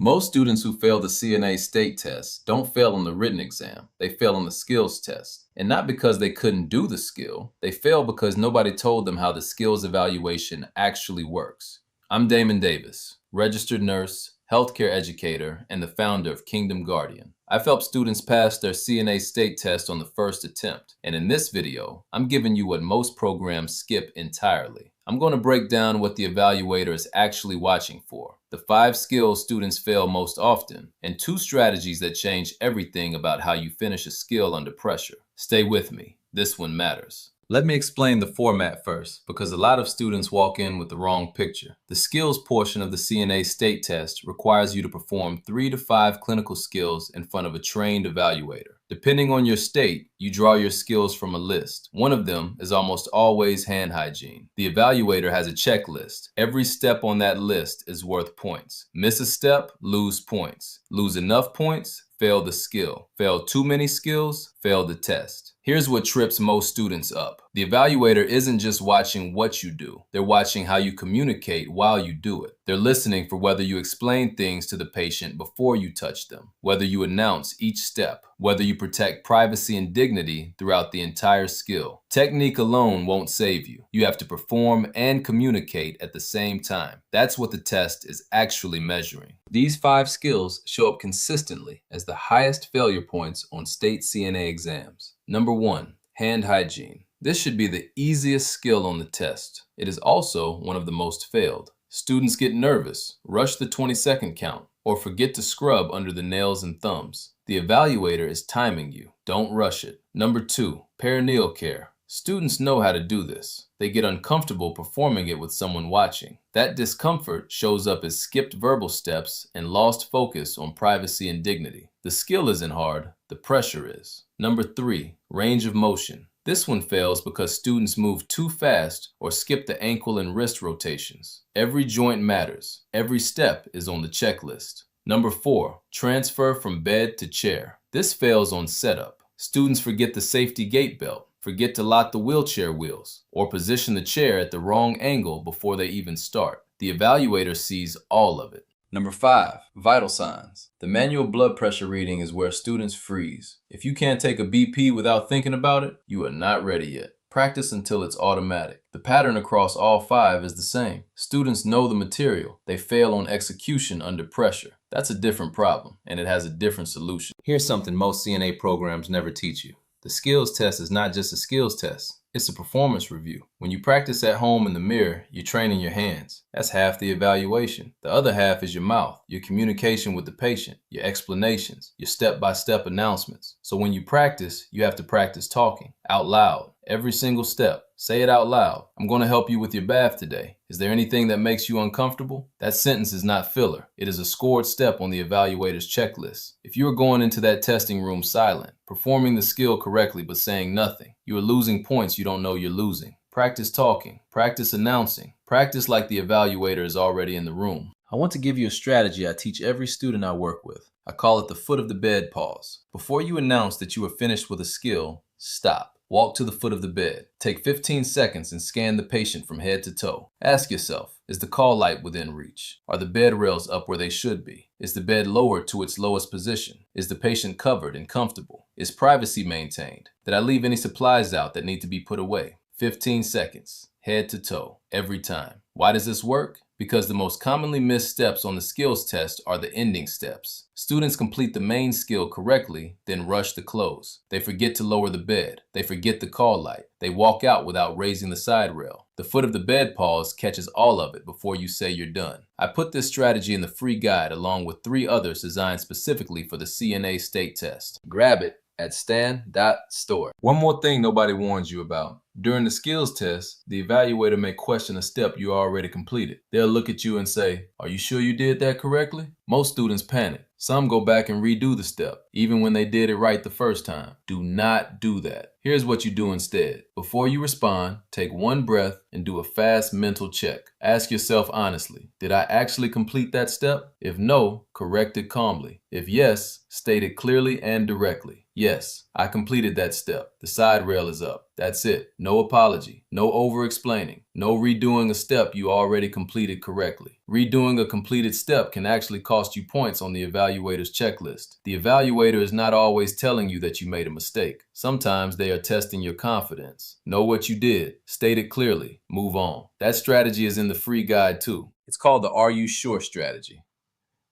Most students who fail the CNA state test don't fail on the written exam, they fail on the skills test. And not because they couldn't do the skill, they fail because nobody told them how the skills evaluation actually works. I'm Damon Davis, registered nurse, healthcare educator, and the founder of Kingdom Guardian. I've helped students pass their CNA state test on the first attempt, and in this video, I'm giving you what most programs skip entirely. I'm going to break down what the evaluator is actually watching for, the 5 skills students fail most often, and 2 strategies that change everything about how you finish a skill under pressure. Stay with me, this one matters. Let me explain the format first, because a lot of students walk in with the wrong picture. The skills portion of the CNA state test requires you to perform 3 to 5 clinical skills in front of a trained evaluator. Depending on your state, you draw your skills from a list. One of them is almost always hand hygiene. The evaluator has a checklist. Every step on that list is worth points. Miss a step, lose points. Lose enough points, fail the skill. Fail too many skills, fail the test. Here's what trips most students up. The evaluator isn't just watching what you do. They're watching how you communicate while you do it. They're listening for whether you explain things to the patient before you touch them, whether you announce each step, whether you protect privacy and dignity throughout the entire skill. Technique alone won't save you. You have to perform and communicate at the same time. That's what the test is actually measuring. These 5 skills show up consistently as the highest failure points on state CNA exams. Number 1, hand hygiene. This should be the easiest skill on the test. It is also one of the most failed. Students get nervous, rush the 20-second count, or forget to scrub under the nails and thumbs. The evaluator is timing you. Don't rush it. Number 2, perineal care. Students know how to do this. They get uncomfortable performing it with someone watching. That discomfort shows up as skipped verbal steps and lost focus on privacy and dignity. The skill isn't hard, the pressure is. Number 3, range of motion. This one fails because students move too fast or skip the ankle and wrist rotations. Every joint matters. Every step is on the checklist. Number 4, transfer from bed to chair. This fails on setup. Students forget the safety gait belt, forget to lock the wheelchair wheels, or position the chair at the wrong angle before they even start. The evaluator sees all of it. Number 5, vital signs. The manual blood pressure reading is where students freeze. If you can't take a BP without thinking about it, you are not ready yet. Practice until it's automatic. The pattern across all 5 is the same. Students know the material. They fail on execution under pressure. That's a different problem, and it has a different solution. Here's something most CNA programs never teach you. The skills test is not just a skills test. It's a performance review. When you practice at home in the mirror, you're training your hands. That's half the evaluation. The other half is your mouth, your communication with the patient, your explanations, your step-by-step announcements. So when you practice, you have to practice talking out loud. Every single step. Say it out loud. I'm going to help you with your bath today. Is there anything that makes you uncomfortable? That sentence is not filler. It is a scored step on the evaluator's checklist. If you are going into that testing room silent, performing the skill correctly but saying nothing, you are losing points you don't know you're losing. Practice talking. Practice announcing. Practice like the evaluator is already in the room. I want to give you a strategy I teach every student I work with. I call it the foot of the bed pause. Before you announce that you are finished with a skill, stop. Walk to the foot of the bed. Take 15 seconds and scan the patient from head to toe. Ask yourself, is the call light within reach? Are the bed rails up where they should be? Is the bed lowered to its lowest position? Is the patient covered and comfortable? Is privacy maintained? Did I leave any supplies out that need to be put away? 15 seconds, head to toe, every time. Why does this work? Because the most commonly missed steps on the skills test are the ending steps. Students complete the main skill correctly, then rush the close. They forget to lower the bed. They forget the call light. They walk out without raising the side rail. The foot of the bed pause catches all of it before you say you're done. I put this strategy in the free guide along with 3 others designed specifically for the CNA state test. Grab it at stan.store. One more thing nobody warns you about. During the skills test, the evaluator may question a step you already completed. They'll look at you and say, "Are you sure you did that correctly?" Most students panic. Some go back and redo the step, even when they did it right the first time. Do not do that. Here's what you do instead. Before you respond, take 1 breath and do a fast mental check. Ask yourself honestly, did I actually complete that step? If no, correct it calmly. If yes, state it clearly and directly. Yes, I completed that step. The side rail is up. That's it. No apology. No over-explaining. No redoing a step you already completed correctly. Redoing a completed step can actually cost you points on the evaluator's checklist. The evaluator is not always telling you that you made a mistake. Sometimes they are testing your confidence. Know what you did, state it clearly, move on. That strategy is in the free guide too. It's called the "Are You Sure" strategy.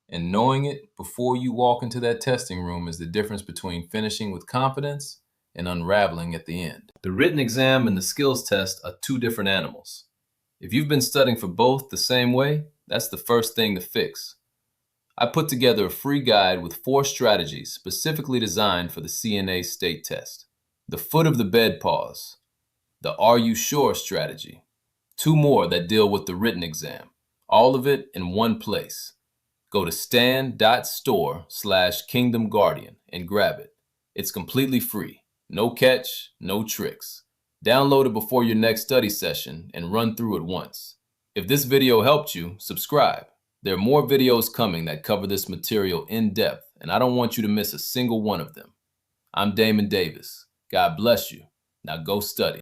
And knowing it before you walk into that testing room is the difference between finishing with confidence and unraveling at the end. The written exam and the skills test are two different animals. If you've been studying for both the same way, that's the first thing to fix. I put together a free guide with 4 strategies specifically designed for the CNA state test. The foot of the bed pause, the "Are You Sure" strategy, 2 more that deal with the written exam, all of it in one place. Go to stan.store/Kingdom Guardian and grab it. It's completely free. No catch, no tricks. Download it before your next study session and run through it once. If this video helped you, subscribe. There are more videos coming that cover this material in depth, and I don't want you to miss a single one of them. I'm Damon Davis. God bless you. Now go study.